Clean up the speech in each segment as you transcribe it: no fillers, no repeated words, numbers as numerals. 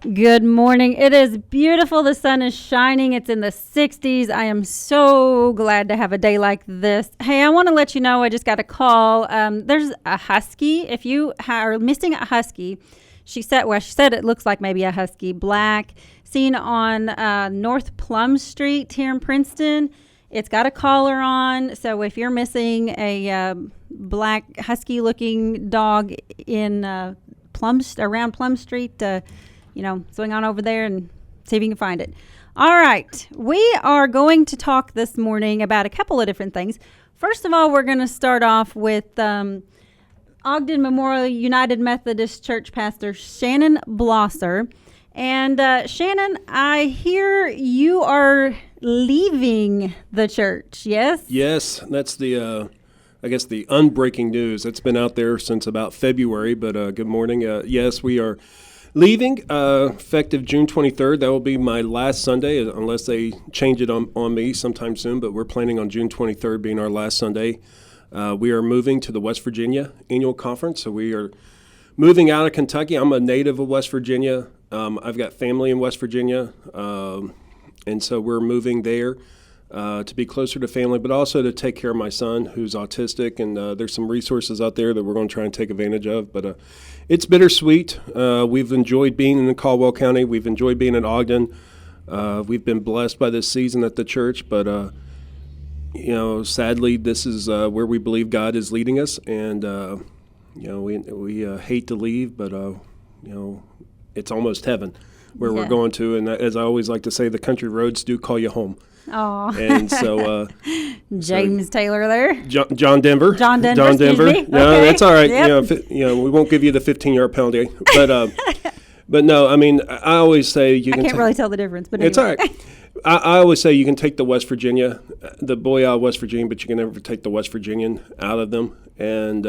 Good morning. It is beautiful. The sun is shining. It's in the 60s. I am so glad to have a day like this. Hey, I want to let you know I just got a call. There's a husky. If you are missing a husky, she said it looks like maybe a husky, black, seen on North Plum Street here in Princeton. It's got a collar on, so if you're missing a black husky-looking dog in around Plum Street, swing on over there and see if you can find it. All right, we are going to talk this morning about a couple of different things. First of all, we're going to start off with Ogden Memorial United Methodist Church pastor Shannon Blosser. And Shannon, I hear you are leaving the church, yes? Yes, that's the unbreaking news. It's been out there since about February, but good morning. Yes, we are leaving effective June 23rd. That will be my last Sunday, unless they change it on me sometime soon, but we're planning on June 23rd being our last Sunday. We are moving to the West Virginia annual conference, so we are moving out of Kentucky. I'm a native of West Virginia. I've got family in West Virginia, and so we're moving there to be closer to family, but also to take care of my son who's autistic, and there's some resources out there that we're going to try and take advantage of. But it's bittersweet. We've enjoyed being in Caldwell County. We've enjoyed being in Ogden. We've been blessed by this season at the church, but sadly, this is where we believe God is leading us, and we hate to leave, but it's almost heaven where we're going to. And as I always like to say, the country roads do call you home. Oh. And so James Taylor there. John Denver. John Denver. No, okay. That's all right. Yep. We won't give you the 15-yard penalty. But no, I mean, I always say you can. I can't really tell the difference, but anyway. It's all right. I always say you can take the the boy out of West Virginia, but you can never take the West Virginian out of them. And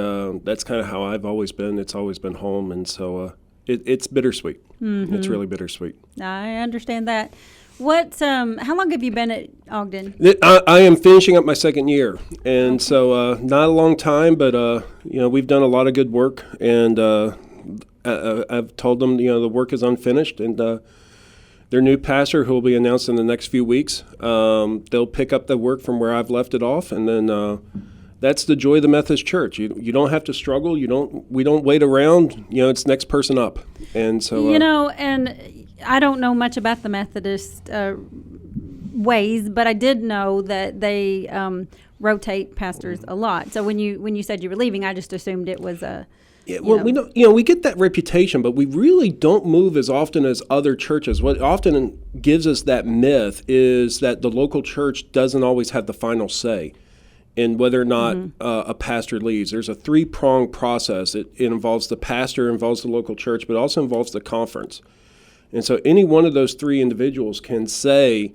that's kind of how I've always been. It's always been home. And so it's bittersweet. Mm-hmm. It's really bittersweet. I understand that. How long have you been at Ogden? I am finishing up my second year. And so not a long time, but, we've done a lot of good work. And I've told them, the work is unfinished. And their new pastor, who will be announced in the next few weeks, they'll pick up the work from where I've left it off. And then that's the joy of the Methodist Church. You don't have to struggle. We don't wait around. It's next person up. And so and I don't know much about the Methodist ways, but I did know that they rotate pastors a lot. So when you said you were leaving, I just assumed it was a. Yeah, well, we know, we get that reputation, but we really don't move as often as other churches. What often gives us that myth is that the local church doesn't always have the final say in whether or not a pastor leaves. There's a three-pronged process. It involves the pastor, involves the local church, but also involves the conference. And so any one of those three individuals can say,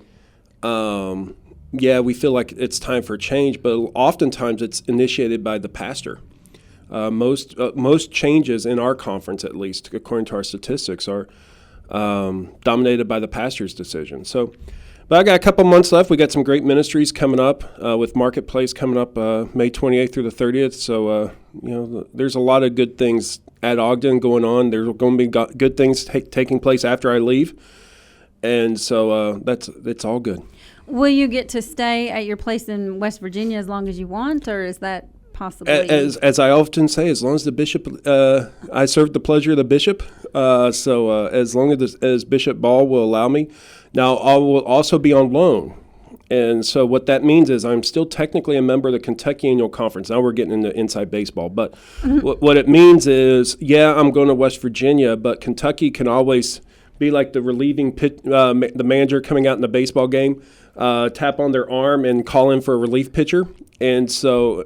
we feel like it's time for a change, but oftentimes it's initiated by the pastor. Most changes in our conference, at least, according to our statistics, are dominated by the pastor's decision. So, but I got a couple months left. We got some great ministries coming up with Marketplace coming up May 28th through the 30th. So, there's a lot of good things at Ogden going on. There's going to be good things taking place after I leave. And so it's all good. Will you get to stay at your place in West Virginia as long as you want, or is that possibly? As I often say, as long as the bishop, I serve the pleasure of the bishop. So as long as Bishop Ball will allow me. Now, I will also be on loan. And so what that means is I'm still technically a member of the Kentucky Annual Conference. Now we're getting into inside baseball. But what it means is, I'm going to West Virginia, but Kentucky can always be like the relieving the manager coming out in the baseball game, tap on their arm and call in for a relief pitcher. And so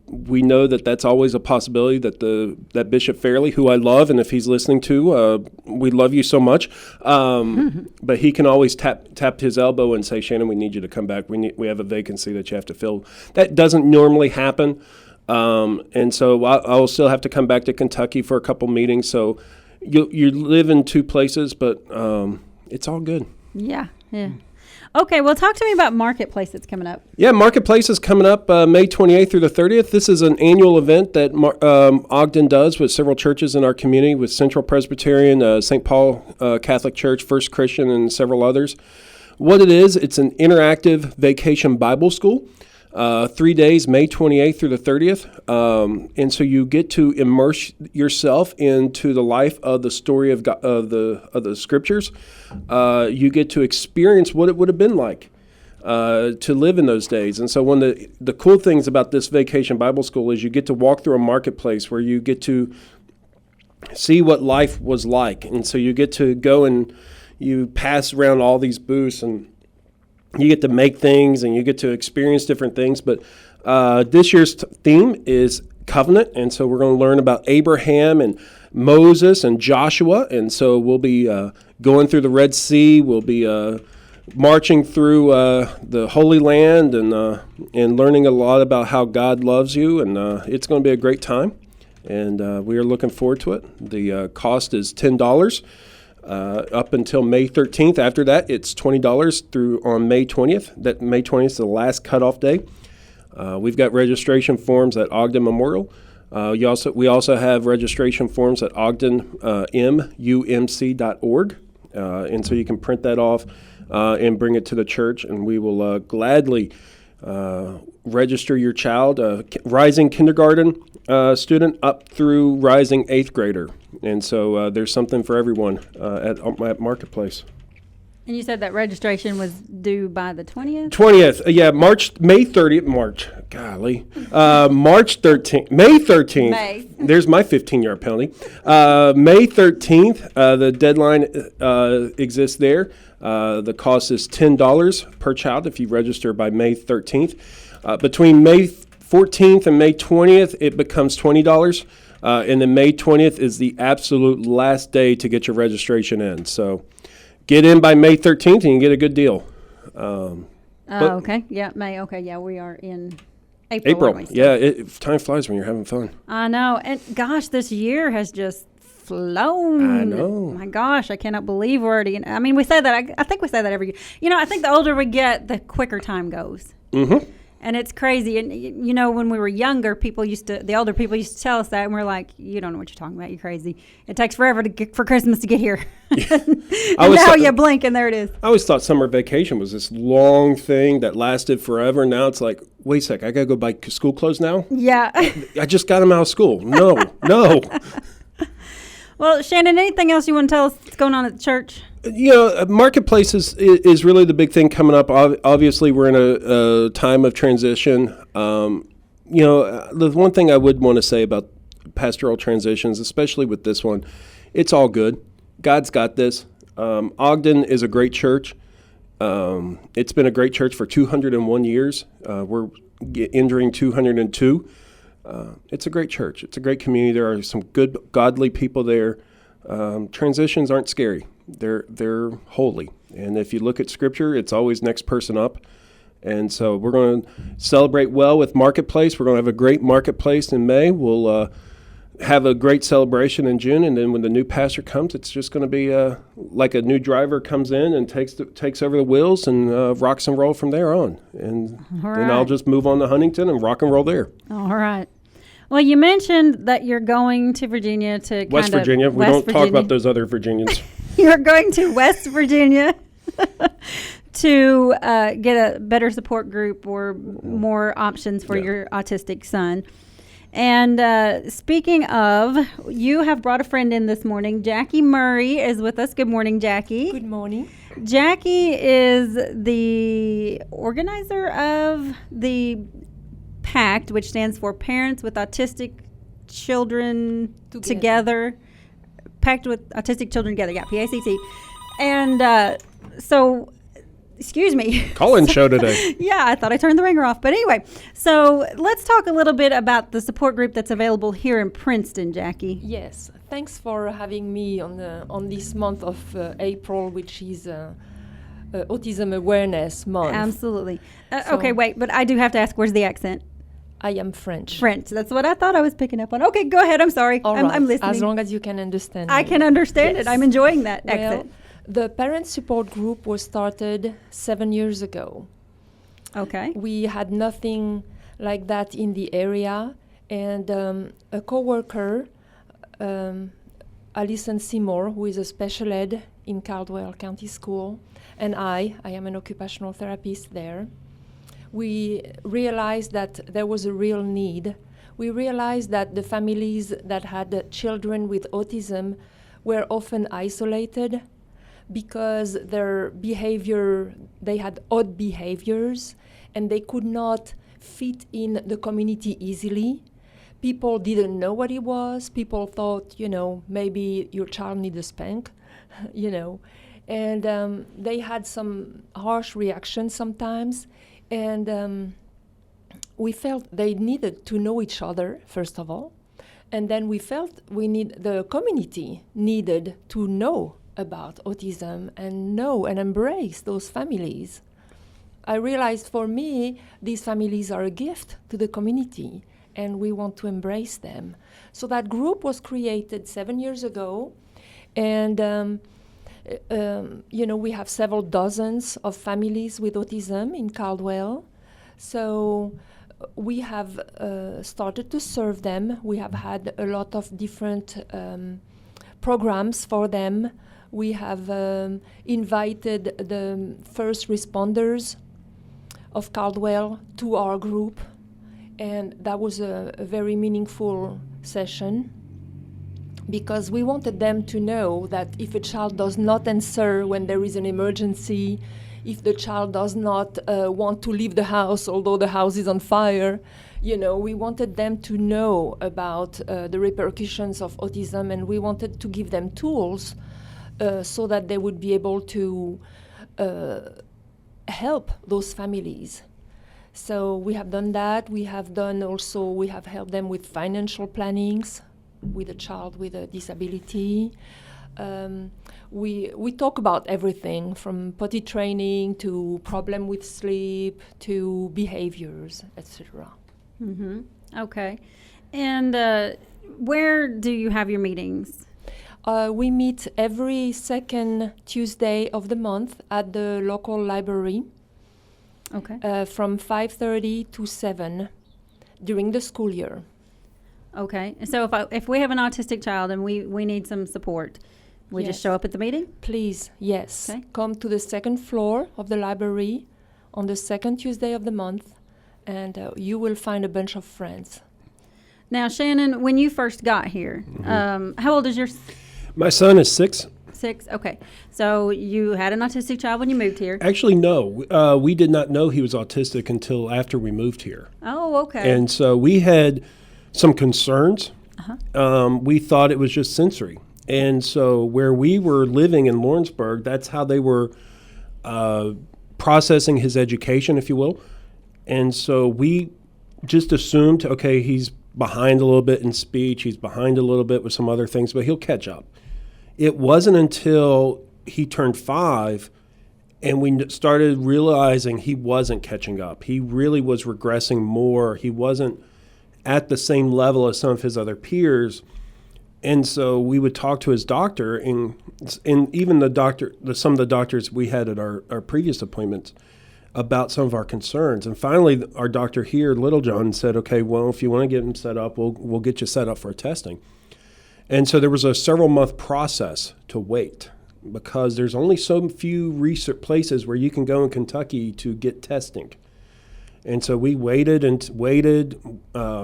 we know that that's always a possibility that Bishop Fairley, who I love, and if he's listening to, we love you so much. But he can always tap his elbow and say, Shannon, we need you to come back. We have a vacancy that you have to fill. That doesn't normally happen. And so I'll still have to come back to Kentucky for a couple meetings. So you live in two places, but it's all good. Yeah. Okay, well, talk to me about Marketplace that's coming up. Yeah, Marketplace is coming up May 28th through the 30th. This is an annual event that Ogden does with several churches in our community, with Central Presbyterian, St. Paul Catholic Church, First Christian, and several others. What it is, it's an interactive vacation Bible school. 3 days, May 28th through the 30th. And so you get to immerse yourself into the life of the story of God, of the scriptures. You get to experience what it would have been like to live in those days. And so one of the cool things about this vacation Bible school is you get to walk through a marketplace where you get to see what life was like. And so you get to go and you pass around all these booths, and you get to make things and you get to experience different things. But this year's theme is covenant. And so we're going to learn about Abraham and Moses and Joshua. And so we'll be going through the Red Sea. We'll be marching through the Holy Land and learning a lot about how God loves you. And it's going to be a great time. And we are looking forward to it. The cost is $10. Up until May 13th. After that, it's $20 through on May 20th. That May 20th is the last cutoff day. We've got registration forms at Ogden Memorial. We also have registration forms at ogdenmumc.org. And so you can print that off and bring it to the church, and we will gladly register your child, rising kindergarten student up through rising 8th grader. And so there's something for everyone at Marketplace. And you said that registration was due by the 20th? 20th, May 30th, March 13th, May 13th. May. There's my 15-yard penalty. May 13th, the deadline exists there. The cost is $10 per child if you register by May 13th. Between May 14th and May 20th, it becomes $20. And then May 20th is the absolute last day to get your registration in. So get in by May 13th and you get a good deal. Okay. Yeah, May. Okay, yeah, we are in April. Yeah, time flies when you're having fun. I know. And gosh, this year has just flown. I know. My gosh, I cannot believe we're already I mean, we say that. I think we say that every year. I think the older we get, the quicker time goes. Mm-hmm. And it's crazy. And, when we were younger, the older people used to tell us that, and we're like, you don't know what you're talking about. You're crazy. It takes forever for Christmas to get here. and now you blink, and there it is. I always thought summer vacation was this long thing that lasted forever. Now it's like, wait a sec, I got to go buy school clothes now? Yeah. I just got them out of school. No. Well, Shannon, anything else you want to tell us that's going on at the church? Marketplace is really the big thing coming up. Obviously, we're in a time of transition. The one thing I would want to say about pastoral transitions, especially with this one, it's all good. God's got this. Ogden is a great church. It's been a great church for 201 years. We're entering 202. It's a great church. It's a great community. There are some good, godly people there. Transitions aren't scary. They're holy. And if you look at Scripture, it's always next person up. And so we're going to celebrate well with Marketplace. We're going to have a great Marketplace in May. We'll have a great celebration in June. And then when the new pastor comes, it's just going to be like a new driver comes in and takes over the wheels and rocks and roll from there on. And then I'll just move on to Huntington and rock and roll there. All right. Well, you mentioned that you're going to Virginia to West Virginia. We don't talk about those other Virginians. You're going to West Virginia to get a better support group or more options for your autistic son. And speaking of, you have brought a friend in this morning. Jackie Murray is with us. Good morning, Jackie. Good morning. Jackie is the organizer of the PACT, which stands for Parents with Autistic Children Together. PACT with Autistic Children Together. Yeah, PACT. And so, excuse me. Call-in show today. Yeah, I thought I turned the ringer off. But anyway, so let's talk a little bit about the support group that's available here in Princeton, Jackie. Yes, thanks for having me on this month of April, which is Autism Awareness Month. Absolutely. Okay, wait, but I do have to ask, where's the accent? I am French. French. That's what I thought I was picking up on. Okay, go ahead. I'm sorry. All right. I'm listening. As long as you can understand. I can understand it. I'm enjoying that accent. The parent support group was started 7 years ago. Okay. We had nothing like that in the area, and a coworker, Alison Seymour, who is a special ed in Caldwell County School, and I am an occupational therapist there. We realized that there was a real need. We realized that the families that had children with autism were often isolated because their behavior, they had odd behaviors, and they could not fit in the community easily. People didn't know what it was. People thought, maybe your child needs a spank, and they had some harsh reactions sometimes, and we felt they needed to know each other, first of all, and then we felt the community needed to know about autism and know and embrace those families. I realized for me, these families are a gift to the community, and we want to embrace them. So that group was created 7 years ago, and we have several dozens of families with autism in Caldwell. So we have started to serve them. We have had a lot of different programs for them. We have invited the first responders of Caldwell to our group, and that was a very meaningful session because we wanted them to know that if a child does not answer when there is an emergency, if the child does not want to leave the house although the house is on fire, we wanted them to know about the repercussions of autism, and we wanted to give them tools so that they would be able to help those families. So we have done that. We have helped them with financial plannings with a child with a disability. We talk about everything from potty training to problem with sleep to behaviors, etc. Mm-hmm. Okay. And where do you have your meetings? We meet every second Tuesday of the month at the local library. Okay. From 5:30 to 7 during the school year. Okay. So if we have an autistic child and we need some support, we just show up at the meeting? Please, yes. Okay. Come to the second floor of the library on the second Tuesday of the month, and you will find a bunch of friends. Now, Shannon, when you first got here, how old is your... My son is 6. 6? Okay. So you had an autistic child when you moved here? Actually, no. We did not know he was autistic until after we moved here. Oh, okay. And so we had some concerns. We thought it was just sensory. And so where we were living in Lawrenceburg, that's how they were processing his education, if you will. And so we just assumed, okay, he's behind a little bit in speech, he's behind a little bit with some other things, but he'll catch up. It wasn't until he turned 5 and we started realizing he wasn't catching up. He really was regressing more. He wasn't at the same level as some of his other peers. And so we would talk to his doctor, and even some of the doctors we had at our previous appointments about some of our concerns. And finally, our doctor here, Littlejohn, said, okay, well, if you want to get him set up, we'll get you set up for testing. And so there was a several-month process to wait because there's only so few research places where you can go in Kentucky to get testing. And so we waited and waited.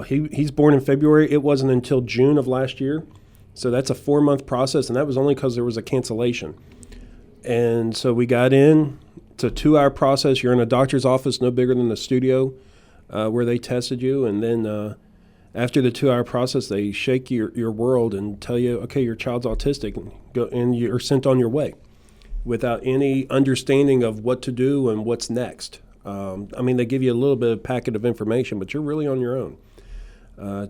He's born in February. It wasn't until June of last year. So that's a 4-month process, and that was only because there was a cancellation. And so we got in. It's a 2-hour process. You're in a doctor's office no bigger than the studio where they tested you. And then after the 2-hour process, they shake your world and tell you, okay, your child's autistic, and you're sent on your way without any understanding of what to do and what's next. They give you a little bit of packet of information, but you're really on your own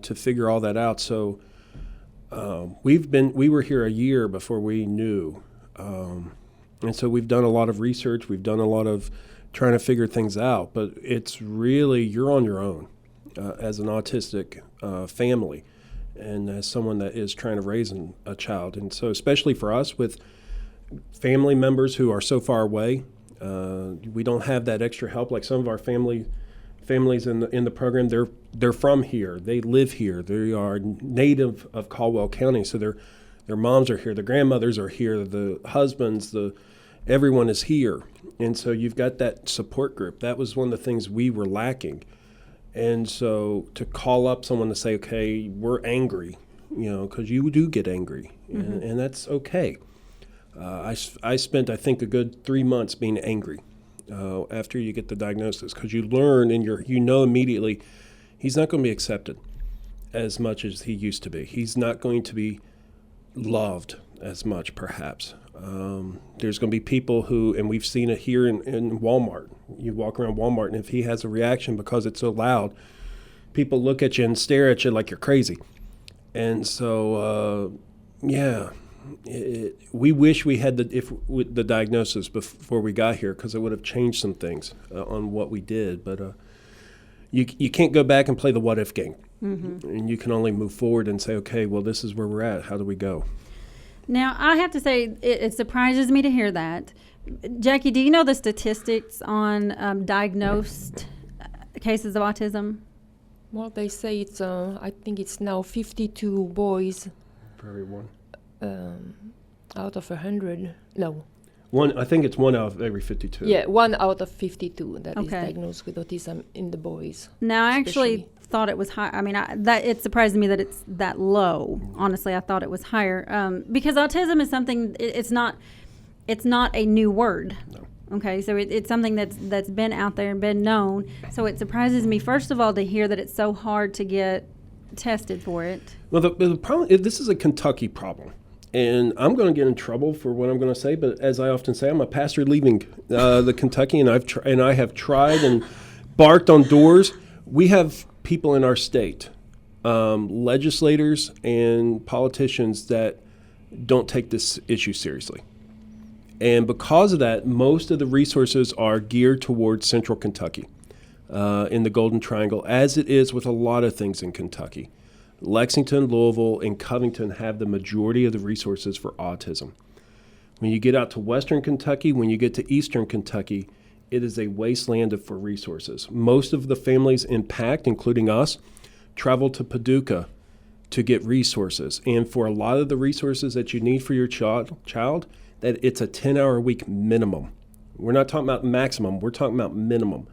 to figure all that out. So we were here a year before we knew. And so we've done a lot of research. We've done a lot of trying to figure things out. But it's really, you're on your own as an autistic family and as someone that is trying to raise a child. And so especially for us with family members who are so far away. We don't have that extra help like some of our families in the program. They're from here. They live here. They are native of Caldwell County, so their moms are here. The grandmothers are here. The husbands, everyone is here, and so you've got that support group. That was one of the things we were lacking, and so to call up someone to say, okay, we're angry, because you do get angry, and that's okay. I spent, I think, a good 3 months being angry after you get the diagnosis, because you learn and you know immediately he's not going to be accepted as much as he used to be. He's not going to be loved as much, perhaps. There's going to be people who, and we've seen it here in Walmart. You walk around Walmart, and if he has a reaction because it's so loud, people look at you and stare at you like you're crazy. And so, we wish we had the diagnosis before we got here, because it would have changed some things on what we did. But you can't go back and play the what if game. And you can only move forward and say, okay, well, this is where we're at. How do we go? Now, I have to say, it surprises me to hear that. Jackie, do you know the statistics on diagnosed cases of autism? Well, they say it's, I think it's now 52 boys. For everyone. Out of 100. No. I think it's 1 out of every 52. Yeah, 1 out of 52 that is Okay. diagnosed with autism in the boys. Now, I actually especially. thought it was high. I mean, it surprised me that it's that low. Honestly, I thought it was higher because autism is something. It's not a new word. No. Okay, so it's something that's been out there and been known. So it surprises me, first of all, to hear that it's so hard to get tested for it. Well, the problem is this is a Kentucky problem. And I'm going to get in trouble for what I'm going to say, but as I often say, I'm a pastor leaving the Kentucky, and I have tried and barked on doors. We have people in our state, legislators and politicians, that don't take this issue seriously. And because of that, most of the resources are geared towards central Kentucky in the Golden Triangle, as it is with a lot of things in Kentucky. Lexington, Louisville, and Covington have the majority of the resources for autism. When you get out to western Kentucky, when you get to eastern Kentucky, it is a wasteland for resources. Most of the families in PACT, including us, travel to Paducah to get resources. And for a lot of the resources that you need for your child, that it's a 10-hour-a-week minimum. We're not talking about maximum, we're talking about minimum.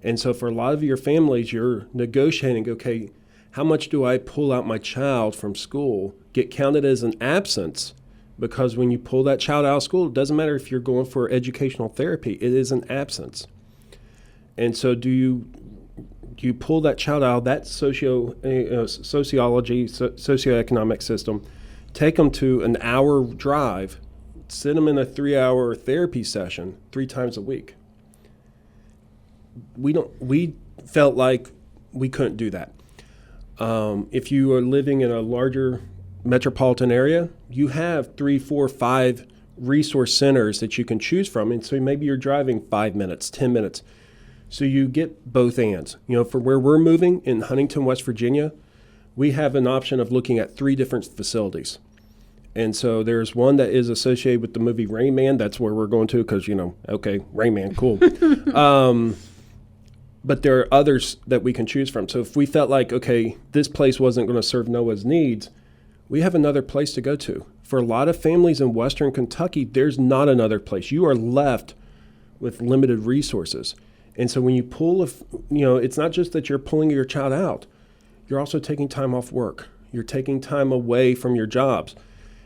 And so for a lot of your families, you're negotiating, okay, how much do I pull out my child from school, get counted as an absence? Because when you pull that child out of school, it doesn't matter if you're going for educational therapy, it is an absence. And so do you pull that child out of that socioeconomic system, take them to an hour drive, send them in a 3-hour therapy session 3 times a week? We felt like we couldn't do that. If you are living in a larger metropolitan area, you have 3, 4, 5 resource centers that you can choose from. And so maybe you're driving 5 minutes, 10 minutes. So you get both ands. For where we're moving in Huntington, West Virginia, we have an option of looking at 3 different facilities. And so there's one that is associated with the movie Rain Man. That's where we're going to because, okay, Rain Man, cool. But there are others that we can choose from. So if we felt like, okay, this place wasn't going to serve Noah's needs, we have another place to go to. For a lot of families in western Kentucky, there's not another place. You are left with limited resources. And so when you pull, it's not just that you're pulling your child out. You're also taking time off work. You're taking time away from your jobs.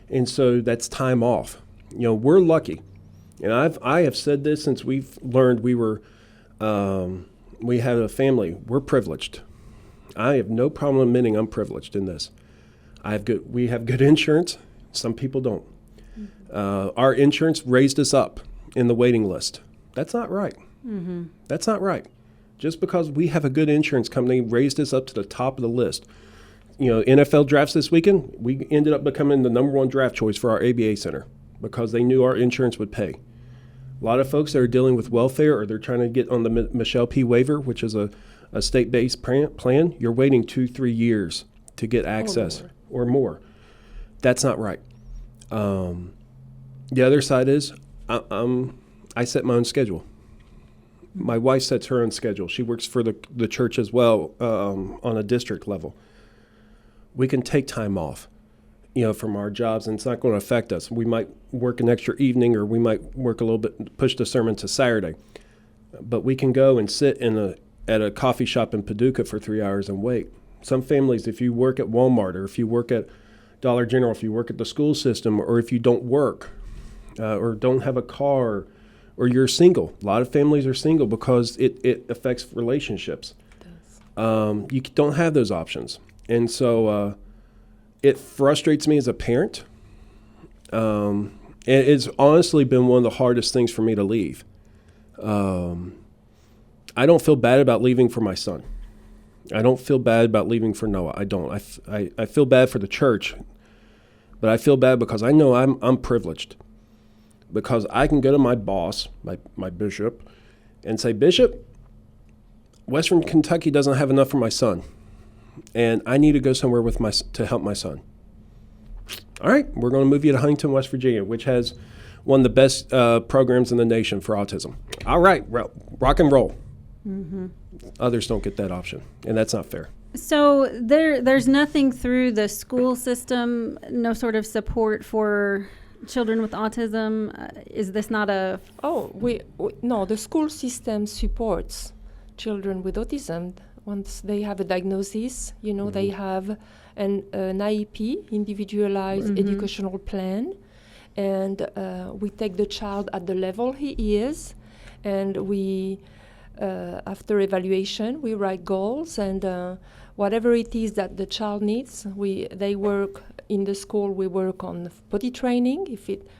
And so that's time off. We're lucky. And I have said this since we've learned we have a family. We're privileged. I have no problem admitting I'm privileged in this. We have good insurance. Some people don't. Our insurance raised us up in the waiting list. That's not right. Mm-hmm. That's not right. Just because we have a good insurance company raised us up to the top of the list. NFL drafts this weekend, we ended up becoming the number 1 draft choice for our ABA center because they knew our insurance would pay. A lot of folks that are dealing with welfare or they're trying to get on the Michelle P. waiver, which is a state-based plan, you're waiting 2-3 years to get access or more. That's not right. The other side is I set my own schedule. My wife sets her own schedule. She works for the church as well on a district level. We can take time off, from our jobs, and it's not going to affect us. We might work an extra evening, or we might work a little bit, push the sermon to Saturday. But we can go and sit at a coffee shop in Paducah for 3 hours and wait. Some families, if you work at Walmart, or if you work at Dollar General, if you work at the school system, or if you don't work, or don't have a car, or you're single. A lot of families are single because it affects relationships. It does. You don't have those options. And so it frustrates me as a parent. And it's honestly been one of the hardest things for me to leave. I don't feel bad about leaving for my son. I don't feel bad about leaving for Noah. I don't. I feel bad for the church, but I feel bad because I know I'm privileged. Because I can go to my boss, my bishop, and say, Bishop, Western Kentucky doesn't have enough for my son, and I need to go somewhere to help my son. All right, we're going to move you to Huntington, West Virginia, which has one of the best programs in the nation for autism. All right, rock and roll. Mm-hmm. Others don't get that option, and that's not fair. So there's nothing through the school system, no sort of support for children with autism? Is this not a... No, the school system supports children with autism. Once they have a diagnosis, they have an IEP, individualized educational plan, and we take the child at the level he is, and we, after evaluation, we write goals, and whatever it is that the child needs, they work. In the school, we work on potty training.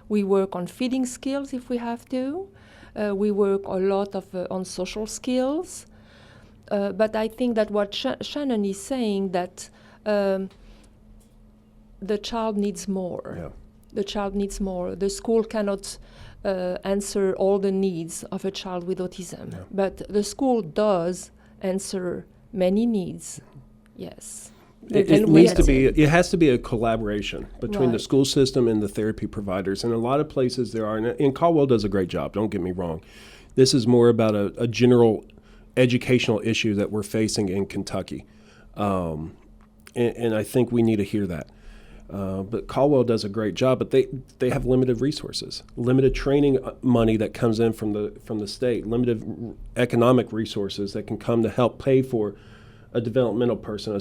We work on feeding skills if we have to. We work a lot on social skills. But I think that what Shannon is saying, that the child needs more. Yeah. The child needs more. The school cannot answer all the needs of a child with autism. Yeah. But the school does answer many needs. Yes. It has to be a collaboration between the school system and the therapy providers. And a lot of places there are, and Caldwell does a great job, don't get me wrong. This is more about a general educational issue that we're facing in Kentucky. And I think we need to hear that. But Caldwell does a great job, but they have limited resources, limited training money that comes in from the state, limited economic resources that can come to help pay for a developmental person, a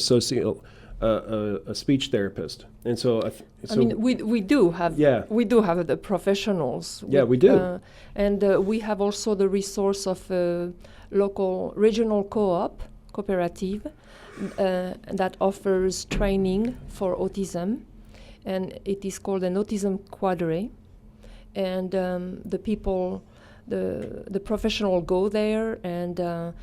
speech therapist, and so we do have the professionals. We do, and we have also the resource of local regional cooperative that offers training for autism, and it is called an autism quadre, and the people, the professional go there and.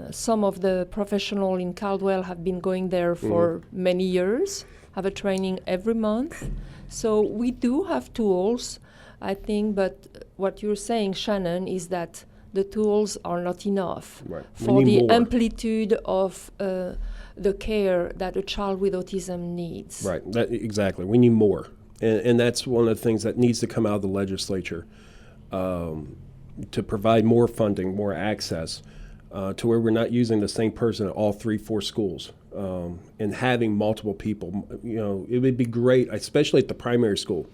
Some of the professionals in Caldwell have been going there for many years, have a training every month. So we do have tools, I think, but what you're saying, Shannon, is that the tools are not enough for the amplitude of the care that a child with autism needs. Right, exactly. We need more. And that's one of the things that needs to come out of the legislature, to provide more funding, more access, to where we're not using the same person at all 3-4 schools, and having multiple people. It would be great, especially at the primary school,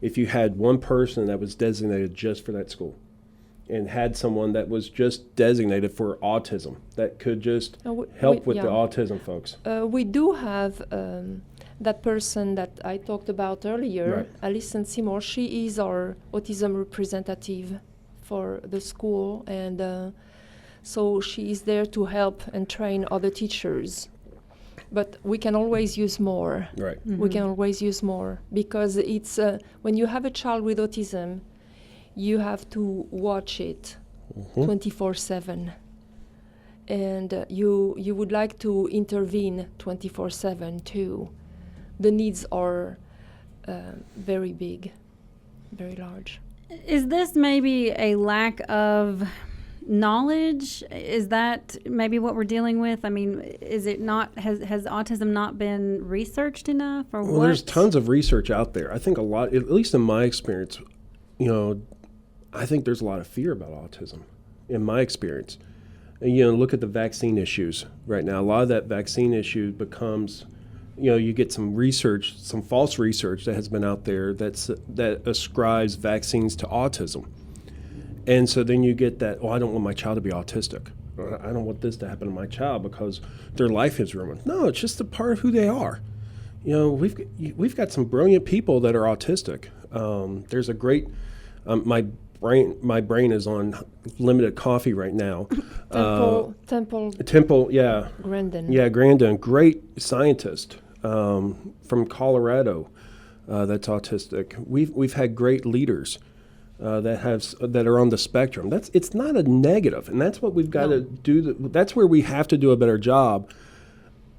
if you had one person that was designated just for that school and had someone that was just designated for autism that could just help with the autism folks. We do have that person that I talked about earlier, Alison Seymour. She is our autism representative for the school, and so she is there to help and train other teachers. But we can always use more. Right. Mm-hmm. We can always use more because it's when you have a child with autism, you have to watch it 24/7, and you would like to intervene 24/7 too. The needs are very big, very large. Is this maybe a lack of knowledge? Is that maybe what we're dealing with? I mean, is it not, has autism not been researched enough, or Well, what? there's tons of research out there. I think a lot, at least in my experience, I think there's a lot of fear about autism, in my experience. And, look at the vaccine issues right now. A lot of that vaccine issue becomes, you get some research, some false research that has been out there that ascribes vaccines to autism. And so then you get that, I don't want my child to be autistic. I don't want this to happen to my child because their life is ruined. No, it's just a part of who they are. We've got some brilliant people that are autistic. There's a great, my brain is on limited coffee right now. Temple, yeah. Grandin. Yeah, Grandin, great scientist from Colorado that's autistic. We've had great leaders that are on the spectrum. It's not a negative, and that's what we've got to do. That's where we have to do a better job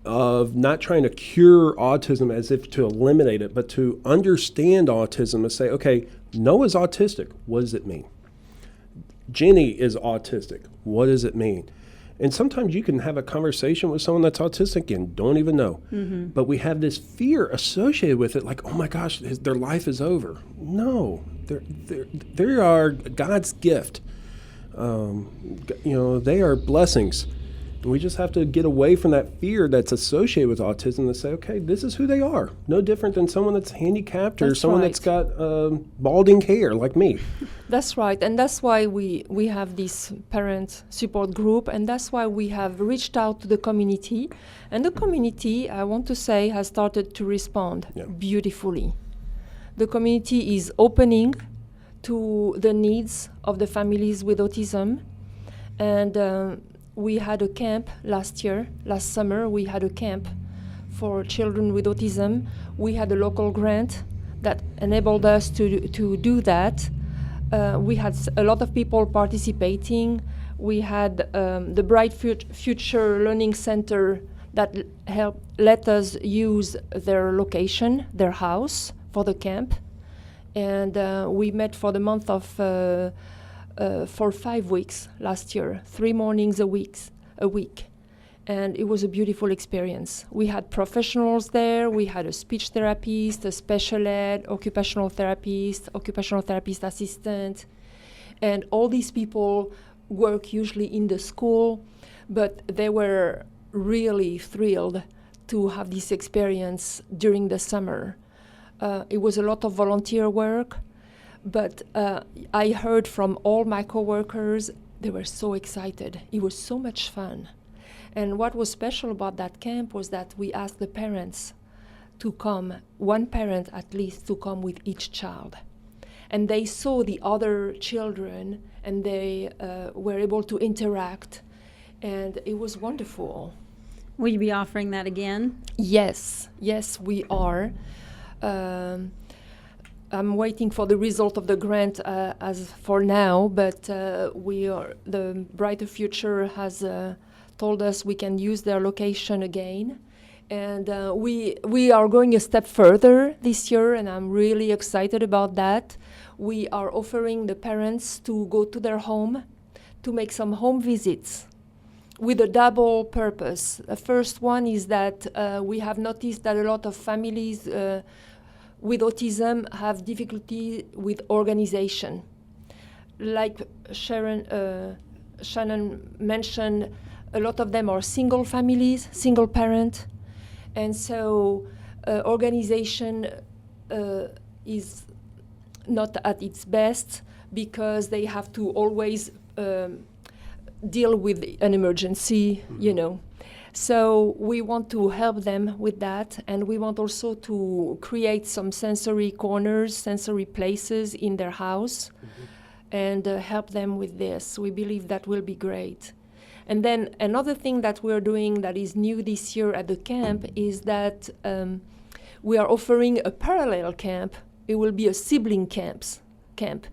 of not trying to cure autism as if to eliminate it, but to understand autism and say, okay, Noah's autistic. What does it mean? Jenny is autistic. What does it mean? And sometimes you can have a conversation with someone that's autistic and don't even know. Mm-hmm. But we have this fear associated with it, like, oh my gosh, their life is over. No, they are God's gift. They are blessings. And we just have to get away from that fear that's associated with autism and say, okay, this is who they are. No different than someone that's handicapped or someone that's got balding hair like me. That's right. And that's why we have this parent support group. And that's why we have reached out to the community. And the community, I want to say, has started to respond beautifully. The community is opening to the needs of the families with autism. And we had a camp last summer, we had a camp for children with autism. We had a local grant that enabled us to do that. We had a lot of people participating. We had the Bright Future Learning Center that let us use their location, their house, for the camp. And we met for the month of for 5 weeks last year, 3 mornings a week. And it was a beautiful experience. We had professionals there. We had a speech therapist, a special ed, occupational therapist assistant. And all these people work usually in the school, but they were really thrilled to have this experience during the summer. It was a lot of volunteer work. But I heard from all my coworkers, they were so excited. It was so much fun. And what was special about that camp was that we asked the parents to come, one parent at least, to come with each child. And they saw the other children, and they were able to interact. And it was wonderful. Will you be offering that again? Yes, we are. I'm waiting for the result of the grant as for now, but the Brighter Future has told us we can use their location again. And we are going a step further this year, and I'm really excited about that. We are offering the parents to go to their home to make some home visits with a double purpose. The first one is that we have noticed that a lot of families with autism have difficulty with organization. Like Shannon mentioned, a lot of them are single families, single parent, and so organization is not at its best because they have to always deal with an emergency, So we want to help them with that, and we want also to create some sensory corners, sensory places in their house, and help them with this. We believe that will be great. And then another thing that we're doing that is new this year at the camp is that we are offering a parallel camp. It will be a sibling camp,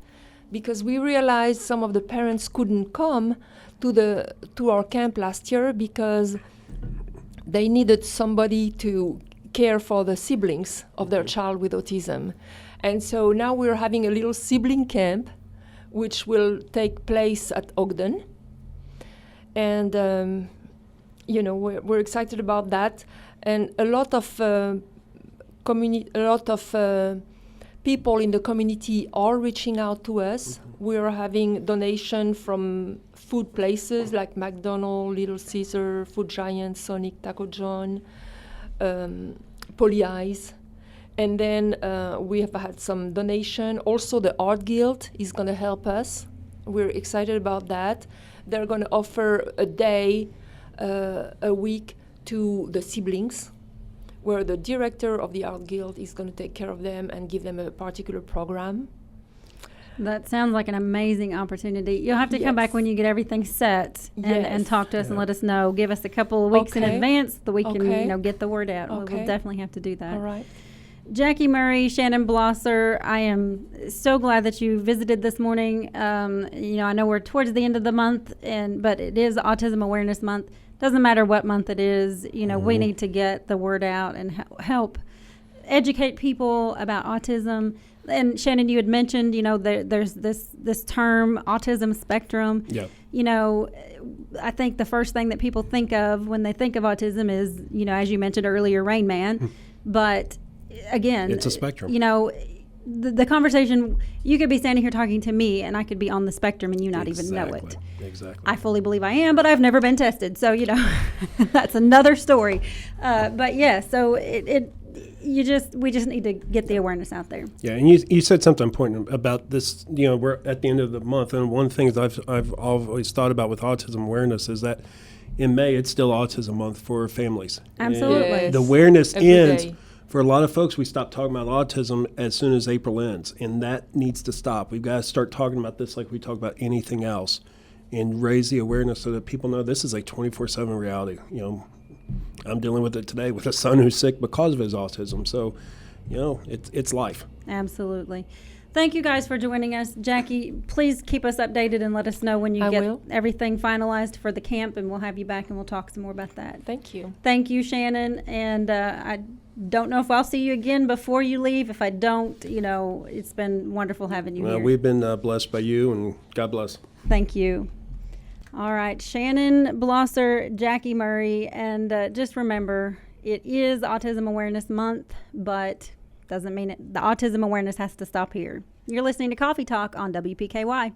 because we realized some of the parents couldn't come to our camp last year because they needed somebody to care for the siblings of their child with autism. And so now we're having a little sibling camp, which will take place at Ogden, and we're excited about that. And a lot of people in the community are reaching out to us. We are having donation from food places like McDonald's, Little Caesar, Food Giant, Sonic, Taco John, Poly Eyes. And then we have had some donation. Also, the Art Guild is going to help us. We're excited about that. They're going to offer a day, a week to the siblings, where the director of the Art Guild is going to take care of them and give them a particular program. That sounds like an amazing opportunity. You'll have to come back when you get everything set and talk to us and let us know. Give us a couple of weeks in advance so we can get the word out. We'll definitely have to do that. All right. Jackie Murray, Shannon Blosser, I am so glad that you visited this morning. I know we're towards the end of the month, but it is Autism Awareness Month. Doesn't matter what month it is. We need to get the word out and help educate people about autism. And Shannon, you had mentioned, there's this term, autism spectrum. Yeah. I think the first thing that people think of when they think of autism is, as you mentioned earlier, Rain Man. But again, it's a spectrum. The conversation, you could be standing here talking to me and I could be on the spectrum and you not even know it. Exactly. I fully believe I am, but I've never been tested. So, that's another story. But yeah, so we just need to get the awareness out there. Yeah, and you said something important about this. We're at the end of the month, and one of the things I've always thought about with autism awareness is that in May it's still Autism Month for families. Absolutely. Yes. The awareness Every ends. day. For a lot of folks, we stop talking about autism as soon as April ends, and that needs to stop. We've got to start talking about this like we talk about anything else, and raise the awareness so that people know this is a 24/7 reality. I'm dealing with it today with a son who's sick because of his autism. So, it's life. Absolutely. Thank you guys for joining us. Jackie, please keep us updated and let us know when you get everything finalized for the camp, and we'll have you back and we'll talk some more about that. Thank you. Thank you, Shannon. And I don't know if I'll see you again before you leave. If I don't, it's been wonderful having you here. We've been blessed by you, and God bless. Thank you. All right, Shannon Blosser, Jackie Murray, and just remember, it is Autism Awareness Month, but doesn't mean the autism awareness has to stop here. You're listening to Coffee Talk on WPKY.